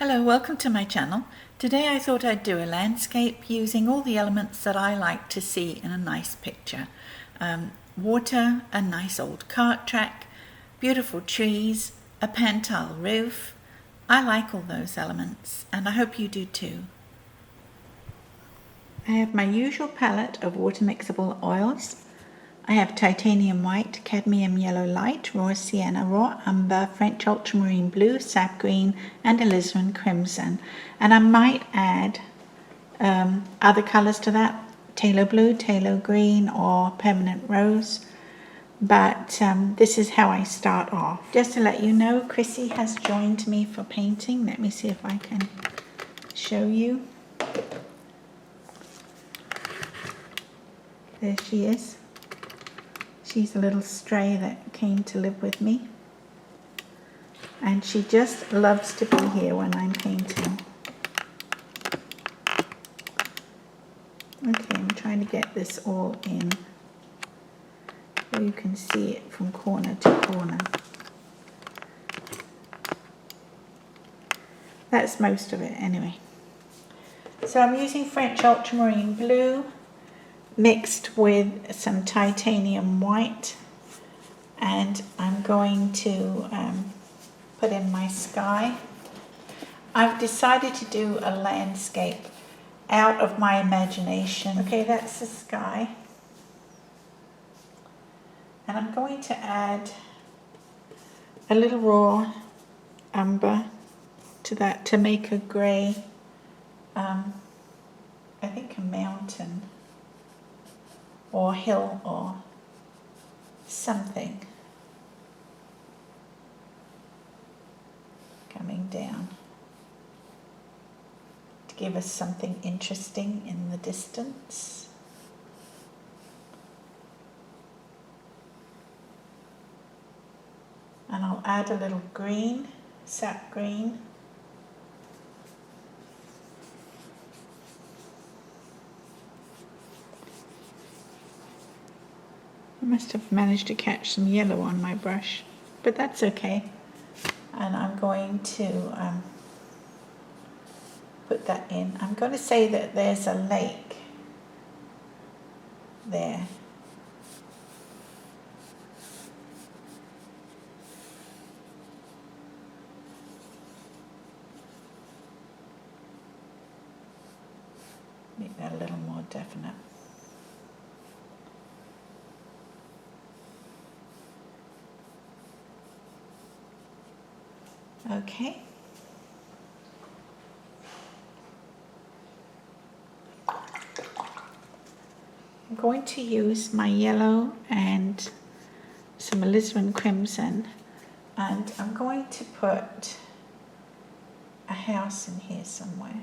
Hello, welcome to my channel. Today I thought I'd do a landscape using all the elements that I like to see in a nice picture. Water, a nice old cart track, beautiful trees, a pan-tile roof. I like all those elements and I hope you do too. I have my usual palette of water mixable oils. I have titanium white, cadmium yellow light, raw sienna, raw umber, French ultramarine blue, sap green, and alizarin crimson. And I might add other colors to that, phthalo blue, phthalo green, or permanent rose. But this is how I start off. Just to let you know, Chrissy has joined me for painting. Let me see if I can show you. There she is. She's a little stray that came to live with me. And she just loves to be here when I'm painting. Okay, I'm trying to get this all in so you can see it from corner to corner. That's most of it anyway. So I'm using French ultramarine blue mixed with some titanium white, and I'm going to put in my sky. I've decided to do a landscape out of my imagination. Okay, that's the sky. And I'm going to add a little raw umber to that to make a grey, I think a mountain or hill or something coming down to give us something interesting in the distance. And I'll add a little green, sap green. I must have managed to catch some yellow on my brush, but that's okay. And I'm going to put that in. I'm going to say that there's a lake there. Make that a little more definite. Okay. I'm going to use my yellow and some alizarin crimson, and I'm going to put a house in here somewhere.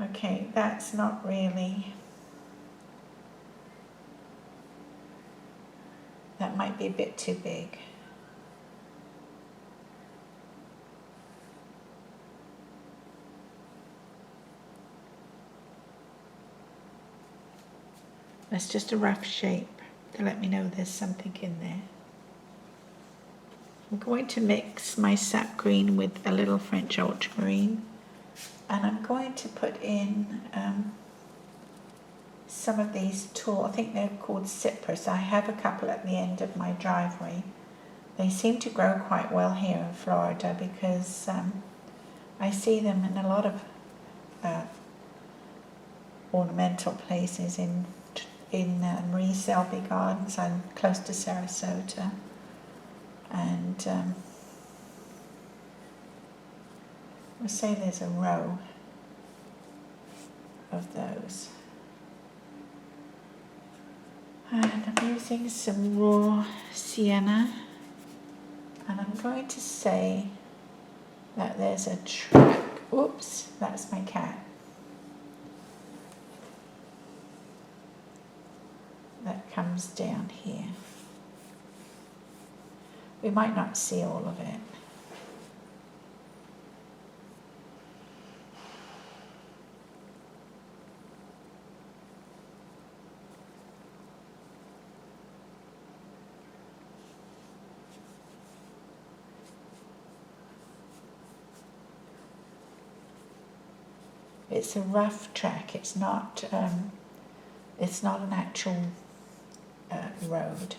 Okay, that's not really, that might be a bit too big. That's just a rough shape to let me know there's something in there. I'm going to mix my sap green with a little French ultramarine, and I'm going to put in some of these tall, I think they're called cypress. I have a couple at the end of my driveway. They seem to grow quite well here in Florida because I see them in a lot of ornamental places in Marie Selby Gardens. I'm close to Sarasota, and we'll say there's a row of those. And I'm using some raw sienna, and I'm going to say that there's a track. Oops, that's my cat. That comes down here. We might not see all of it. It's a rough track. It's not an actual road.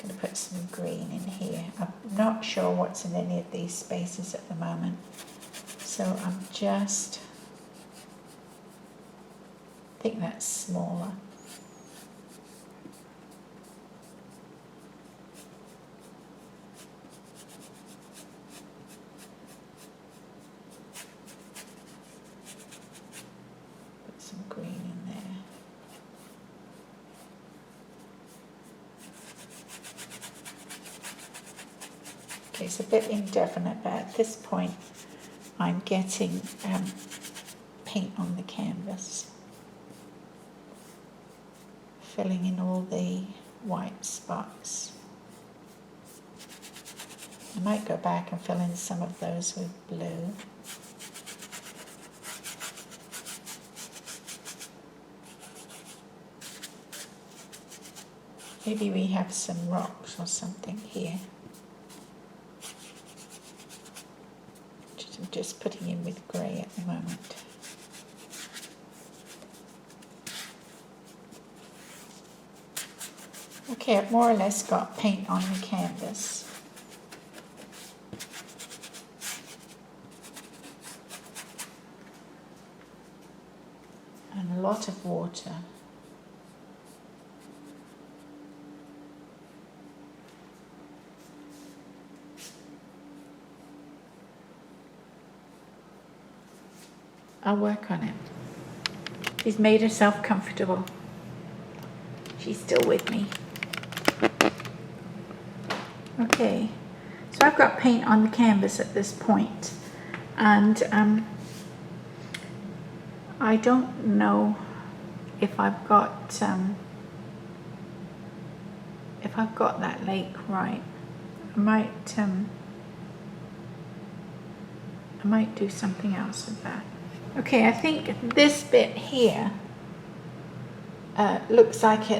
I'm going to put some green in here. I'm not sure what's in any of these spaces at the moment, so I'm just, I think that's smaller. Put some green in there. Okay, it's a bit indefinite, but at this point I'm getting paint on the canvas, filling in all the white spots. I might go back and fill in some of those with blue. Maybe we have some rocks or something here. I'm just putting in with grey at the moment. Okay, I've more or less got paint on the canvas. And a lot of water. I'll work on it. She's made herself comfortable. She's still with me. Okay, so I've got paint on the canvas at this point, and I don't know if I've got that lake right. I might do something else with that. Okay, I think this bit here looks like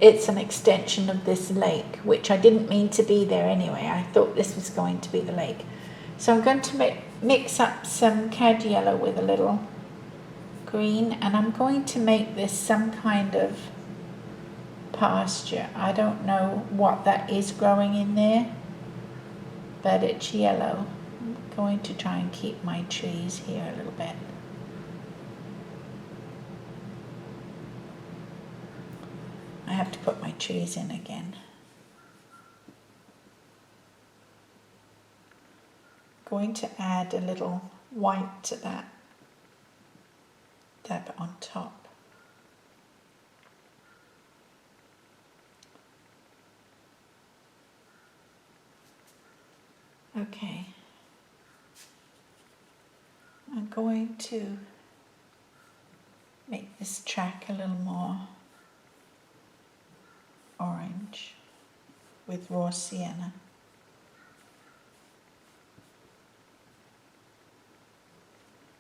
it's an extension of this lake, which I didn't mean to be there anyway. I thought this was going to be the lake. So I'm going to mix up some cad yellow with a little green, and I'm going to make this some kind of pasture. I don't know what that is growing in there, but it's yellow. I'm going to try and keep my trees here a little bit. I have to put my trees in again. Going to add a little white to that, dab it on top. Okay. I'm going to make this track a little more orange with raw sienna.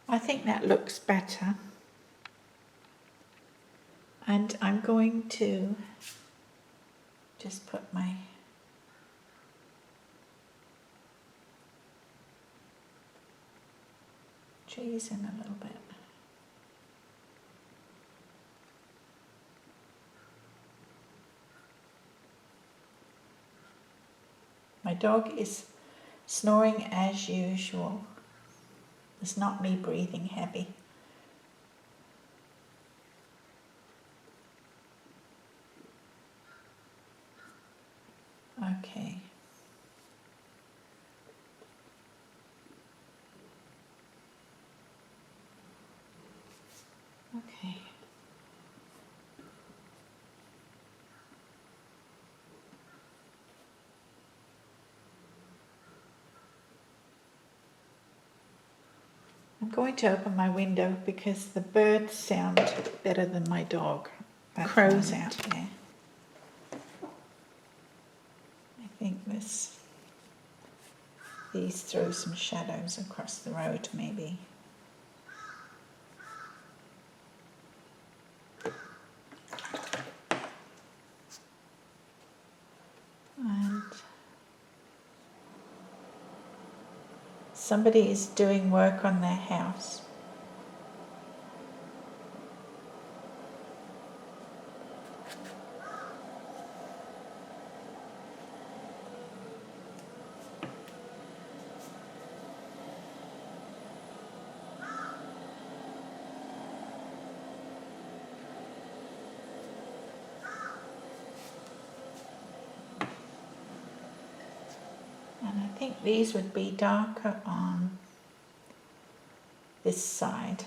I think that looks better, and I'm going to just put my trees in a little bit. My dog is snoring as usual. It's not me breathing heavy. Okay. Okay. I'm going to open my window because the birds sound better than my dog. Crows out there. I think these throw some shadows across the road maybe. And somebody is doing work on their house. And I think these would be darker on this side.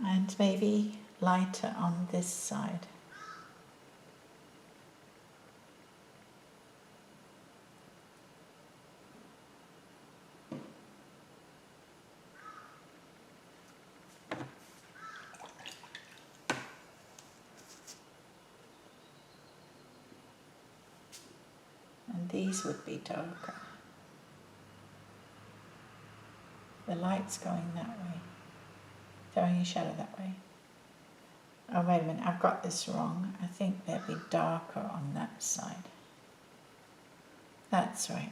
And maybe lighter on this side. And these would be darker. The light's going that way, throwing a shadow that way. Oh, wait a minute, I've got this wrong. I think they'd be darker on that side. That's right.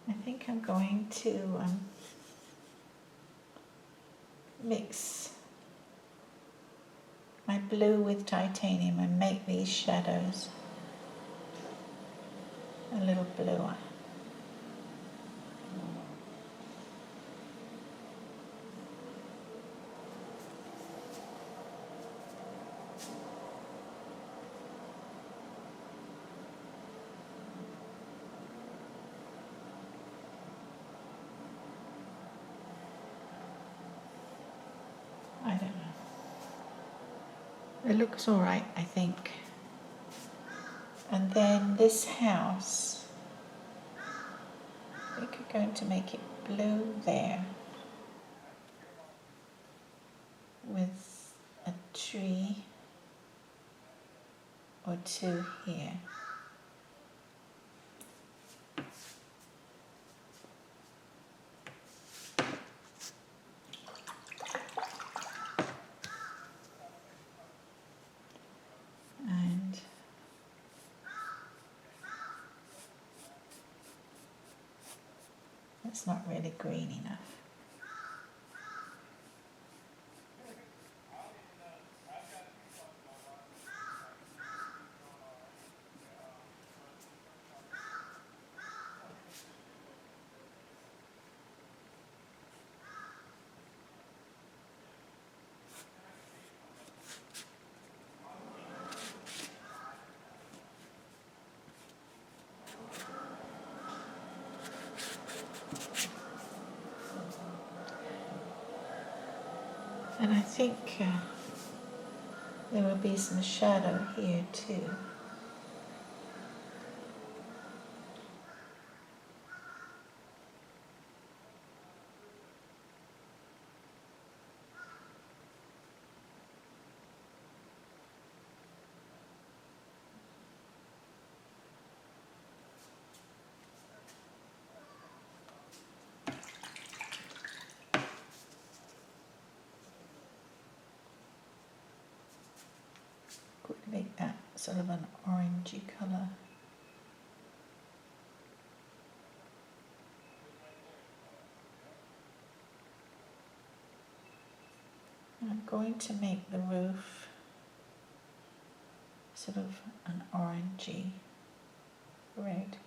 I think I'm going to mix my blue with titanium and make these shadows a little bluer. I don't know. It looks all right, I think. And then this house, I think we're going to make it blue there with a tree or two here. And it's not really green enough. And I think there will be some shadow here too. Could make that sort of an orangey colour. I'm going to make the roof sort of an orangey red.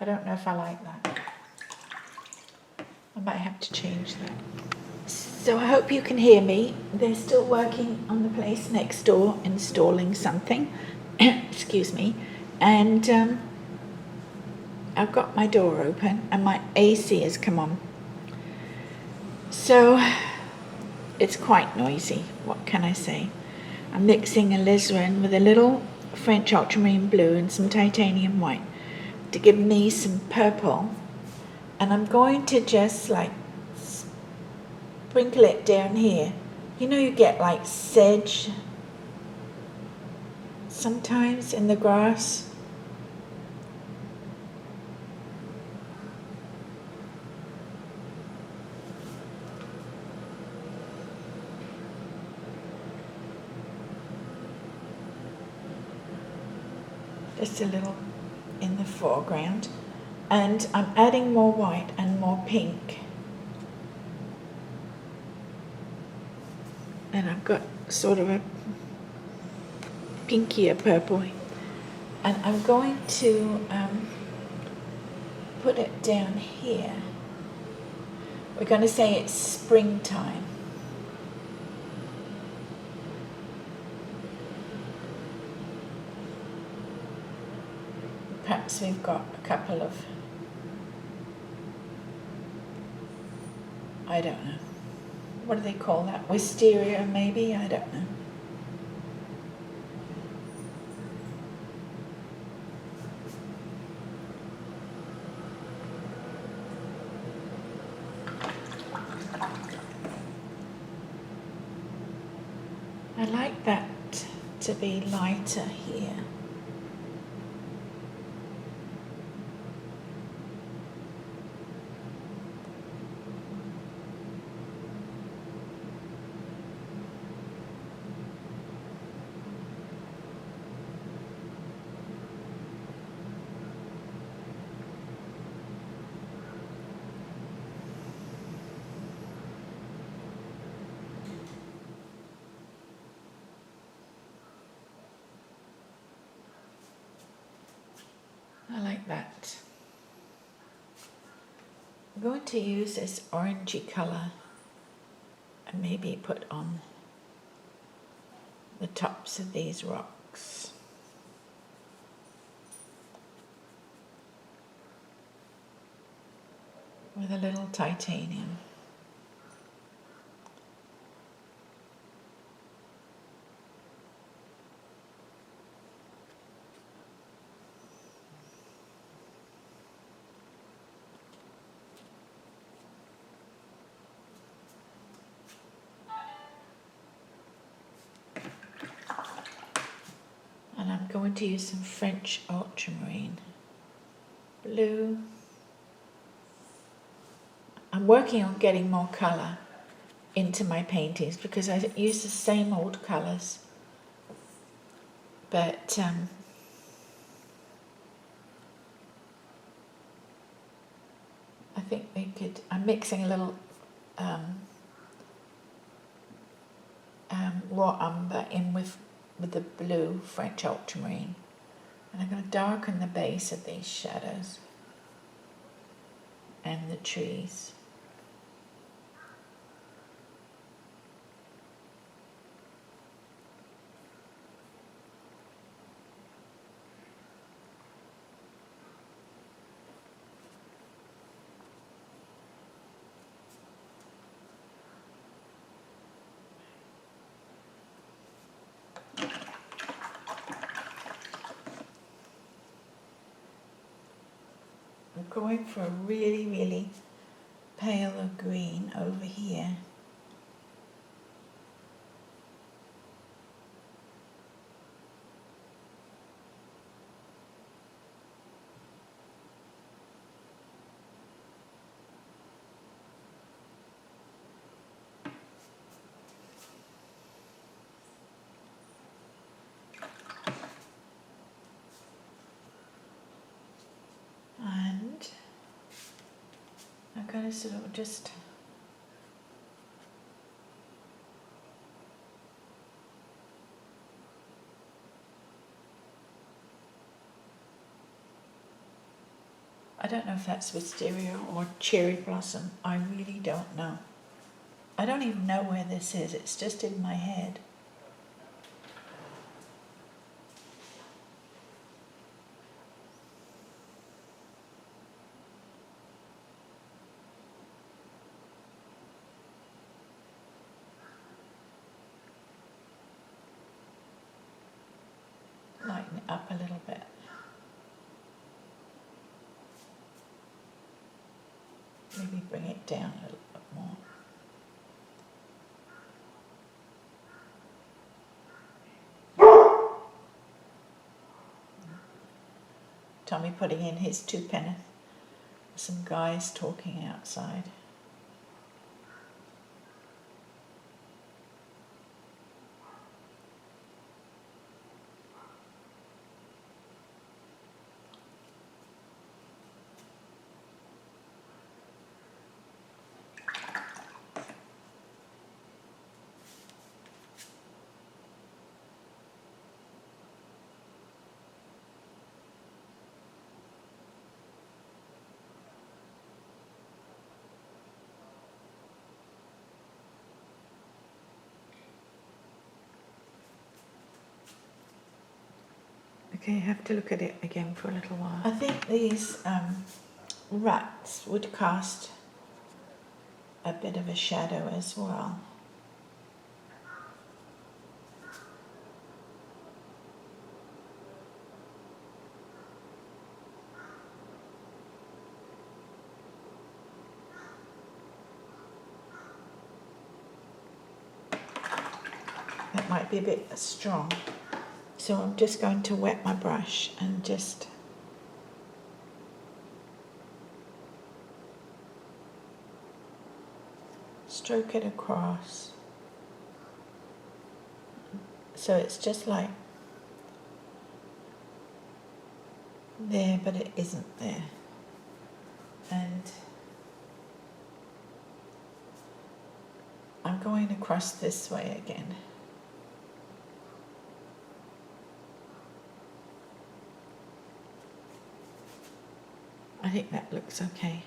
I don't know if I like that. I might have to change that. So I hope you can hear me. They're still working on the place next door, installing something. excuse me, and I've got my door open and my AC has come on. So it's quite noisy, what can I say? I'm mixing alizarin with a little French ultramarine blue and some titanium white to give me some purple. And I'm going to just like sprinkle it down here. You know, you get like sedge sometimes in the grass. Just a little in the foreground. And I'm adding more white and more pink. And I've got sort of a pinkier purple. And I'm going to put it down here. We're going to say it's springtime. Perhaps we've got a couple of, I don't know, what do they call that? Wisteria maybe? I don't know. I like that to be lighter here. I like that. I'm going to use this orangey colour and maybe put on the tops of these rocks. With a little titanium. And I'm going to use some French ultramarine blue. I'm working on getting more colour into my paintings because I use the same old colours. But I think we could, I'm mixing a little raw umber in with the blue French ultramarine. And I'm going to darken the base of these shadows and the trees. I'm going for a really, really pale green over here. And I'm going to sort of just I don't know if that's wisteria or cherry blossom. I really don't know. I don't even know where this is. It's just in my head. Maybe bring it down a little bit more. Tommy putting in his 2 pence. Some guys talking outside. Okay, I have to look at it again for a little while. I think these ruts would cast a bit of a shadow as well. That might be a bit strong. So I'm just going to wet my brush and just stroke it across. So it's just like there, but it isn't there. And I'm going across this way again. I think that looks okay.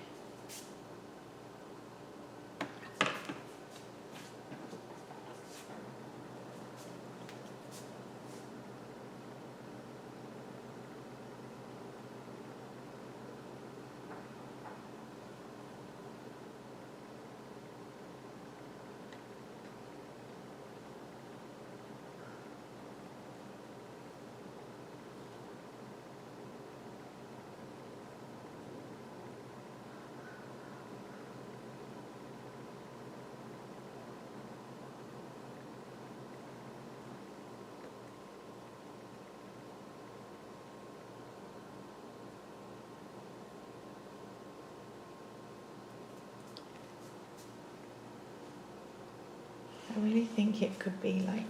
I really think it could be like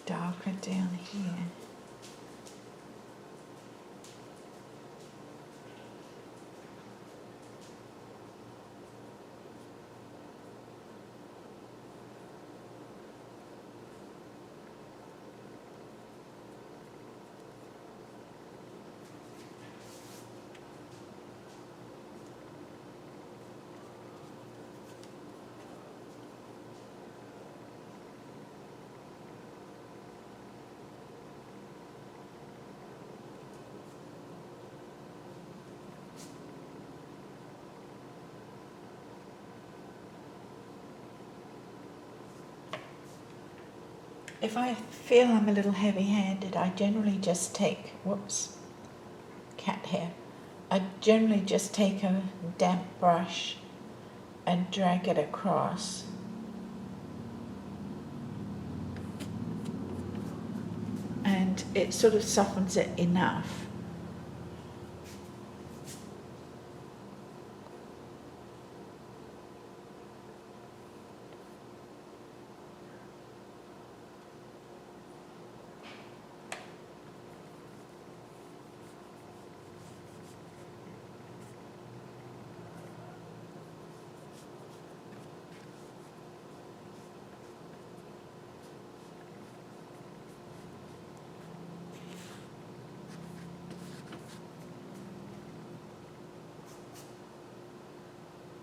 darker down here. If I feel I'm a little heavy-handed, I generally just take, whoops, cat hair. I generally just take a damp brush and drag it across. And it sort of softens it enough.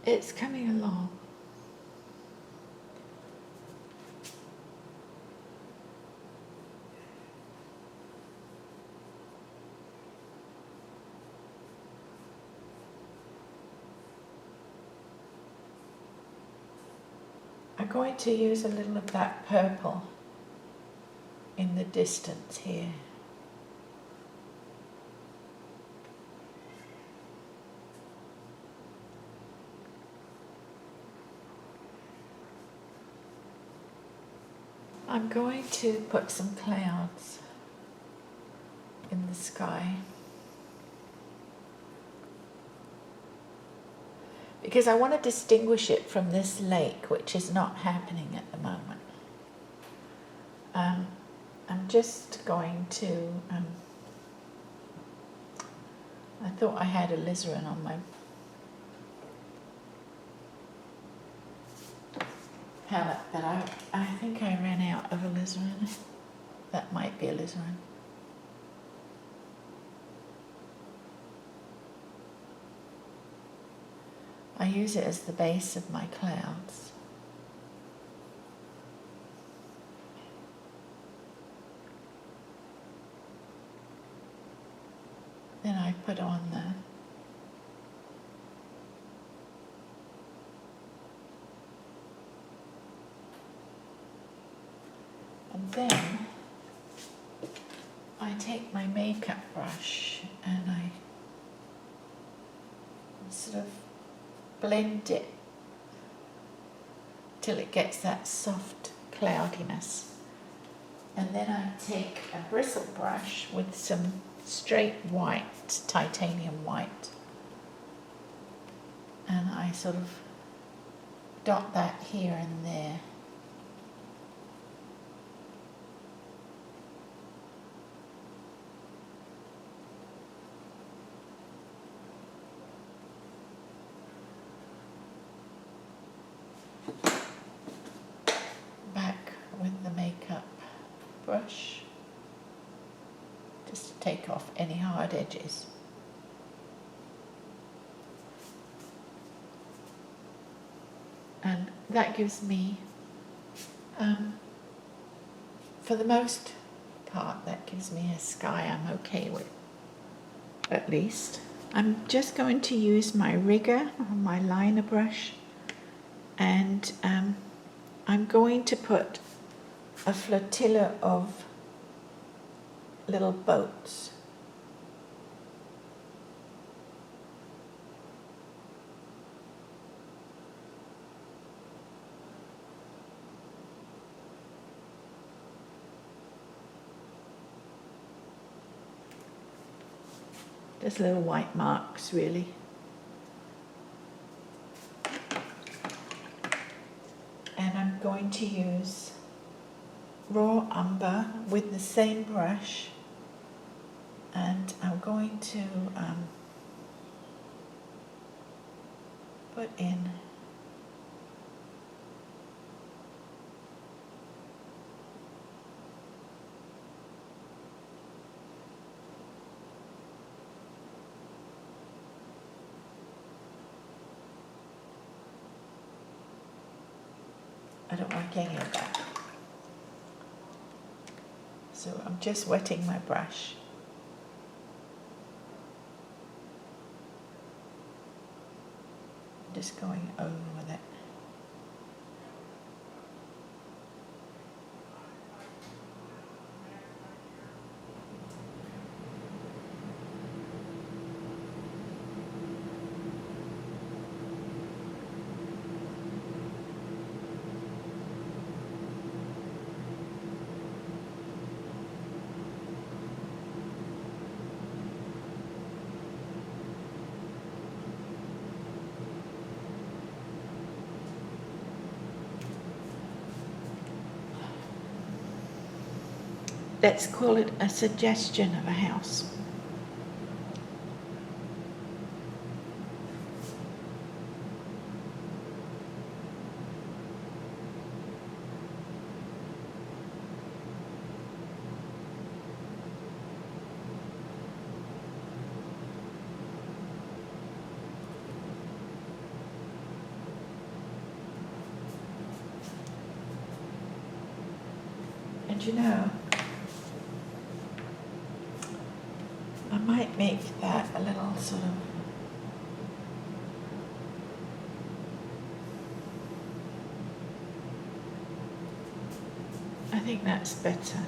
It's coming along. I'm going to use a little of that purple in the distance here. I'm going to put some clouds in the sky because I want to distinguish it from this lake, which is not happening at the moment. I'm just going to, I thought I had alizarin on my palette, but I think I ran out of alizarin. That might be alizarin. I use it as the base of my clouds. Then I put on and then I take my makeup brush and I sort of blend it till it gets that soft cloudiness. And then I take a bristle brush with some straight white, titanium white, and I sort of dot that here and there. Back with the makeup brush, just to take off any hard edges. And that gives me, for the most part, that gives me a sky I'm okay with, at least. I'm just going to use my rigger, or my liner brush, and I'm going to put a flotilla of little boats. Just little white marks, really. And I'm going to use raw umber with the same brush, and I'm going to put in I don't like any of that. So I'm just wetting my brush. Just going over with it. Let's call it a suggestion of a house. And you know, I might make that a little sort of I think that's better.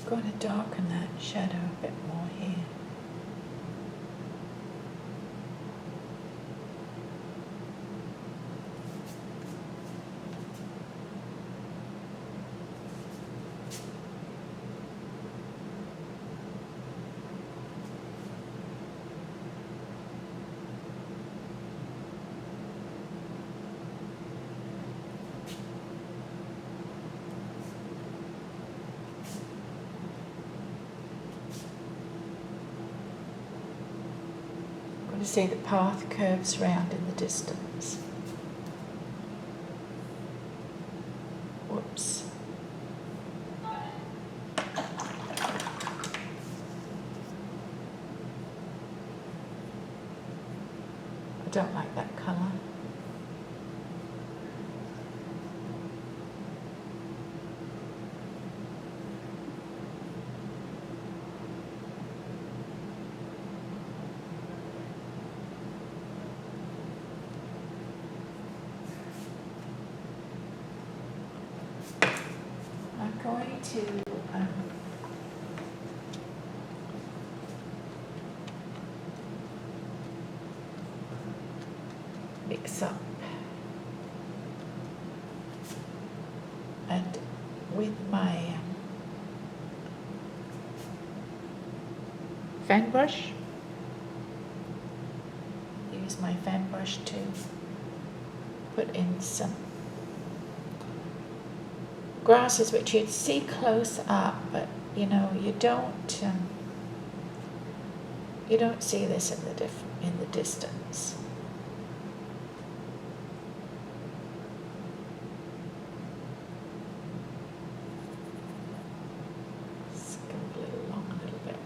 I'm going to darken that shadow a bit more here. To see the path curves round in the distance. Whoops. I don't like that colour. I'm going to mix up, and with my fan brush, use my fan brush to put in some grasses which you'd see close up, but you know you don't see this in the distance. Let's go a little long, a little bit.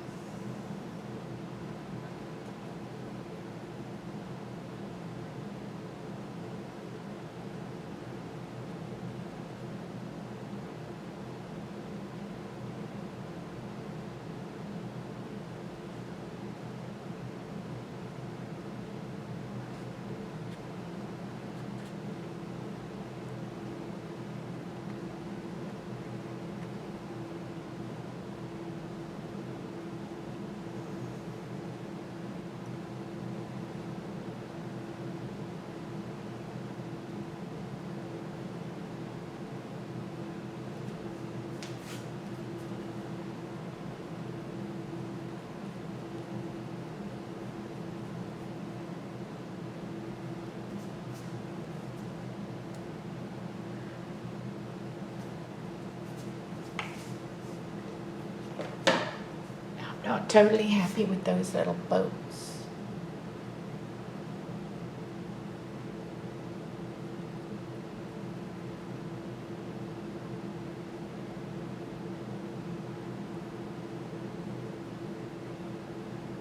Not totally happy with those little boats.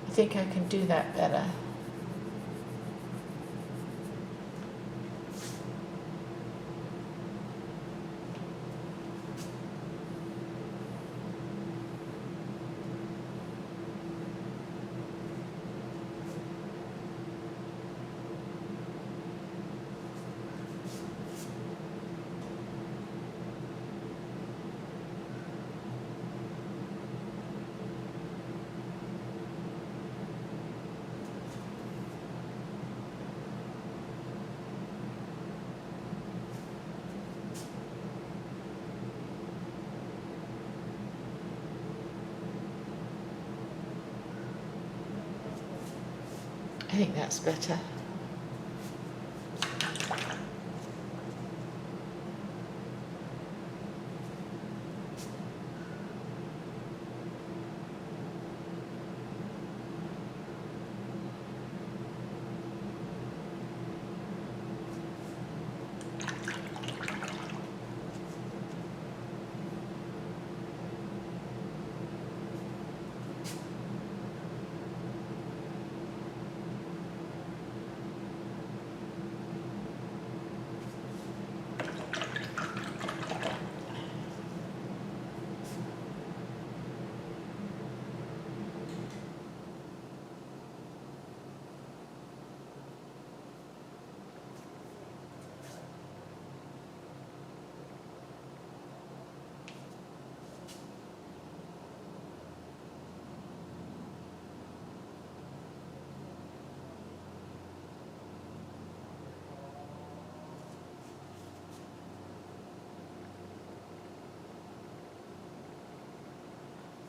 I think I can do that better. I think that's better.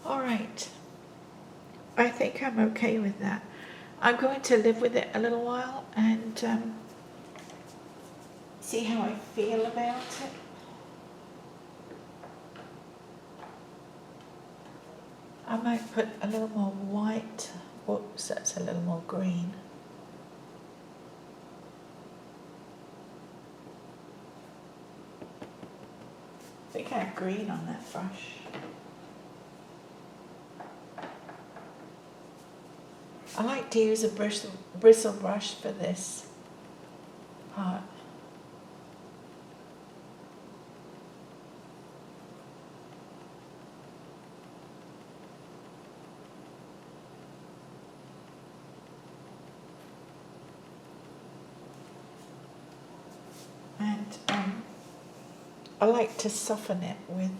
All right, I think I'm okay with that. I'm going to live with it a little while and see how I feel about it. I might put a little more white. Whoops, that's a little more green. I think I have green on that brush. I like to use a bristle brush for this part. And I like to soften it with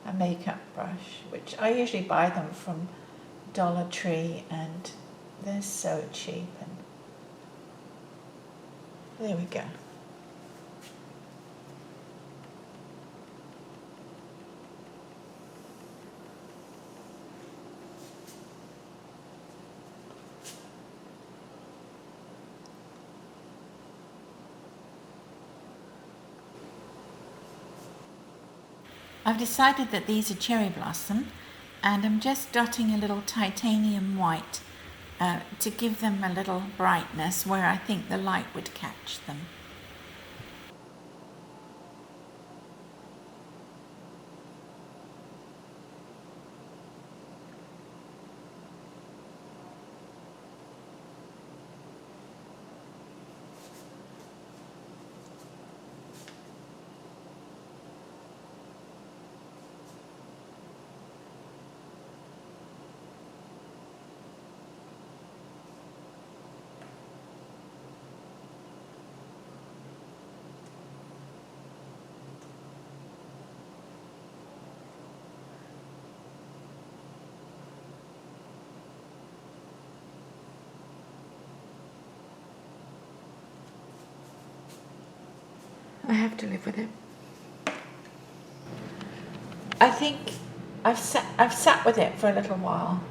a makeup brush, which I usually buy them from Dollar Tree, and they're so cheap. And there we go. I've decided that these are cherry blossom, and I'm just dotting a little titanium white to give them a little brightness where I think the light would catch them. I have to live with it. I think I've sat with it for a little while,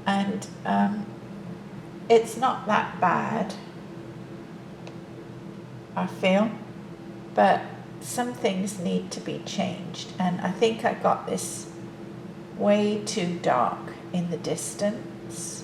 and it's not that bad, I feel, but some things need to be changed, and I think I got this way too dark in the distance.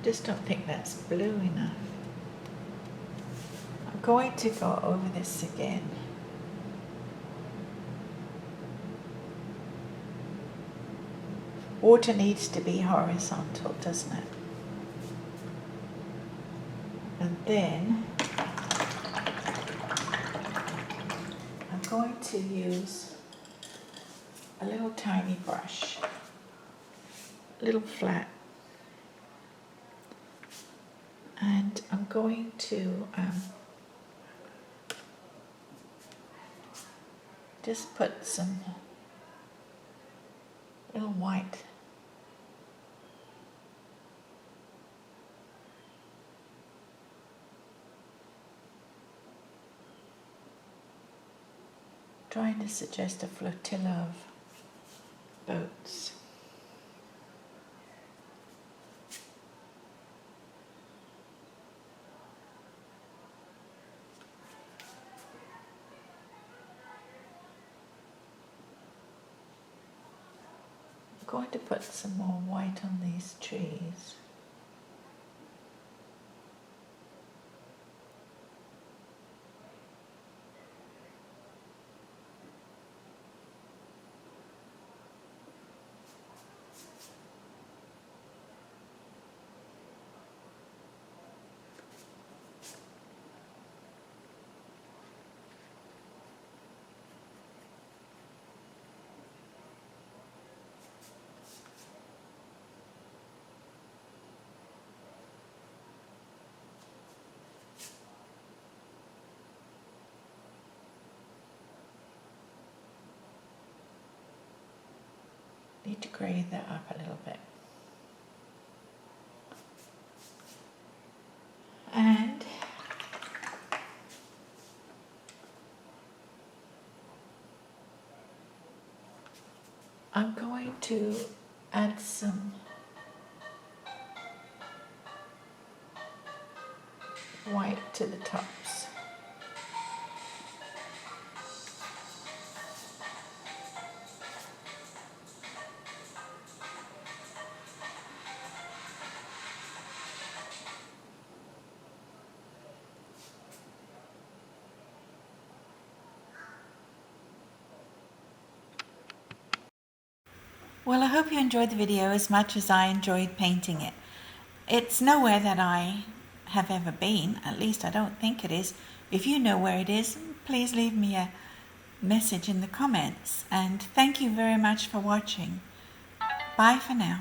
Just don't think that's blue enough. I'm going to go over this again. Water needs to be horizontal, doesn't it? And then I'm going to use a little tiny brush, a little flat, and I'm going to just put some little white trying to suggest a flotilla of boats. I'm going to put some more white on these trees. need to grade that up a little bit. And I'm going to add some white to the tops. Well, I hope you enjoyed the video as much as I enjoyed painting it. It's nowhere that I have ever been, at least I don't think it is. If you know where it is, please leave me a message in the comments. And thank you very much for watching. Bye for now.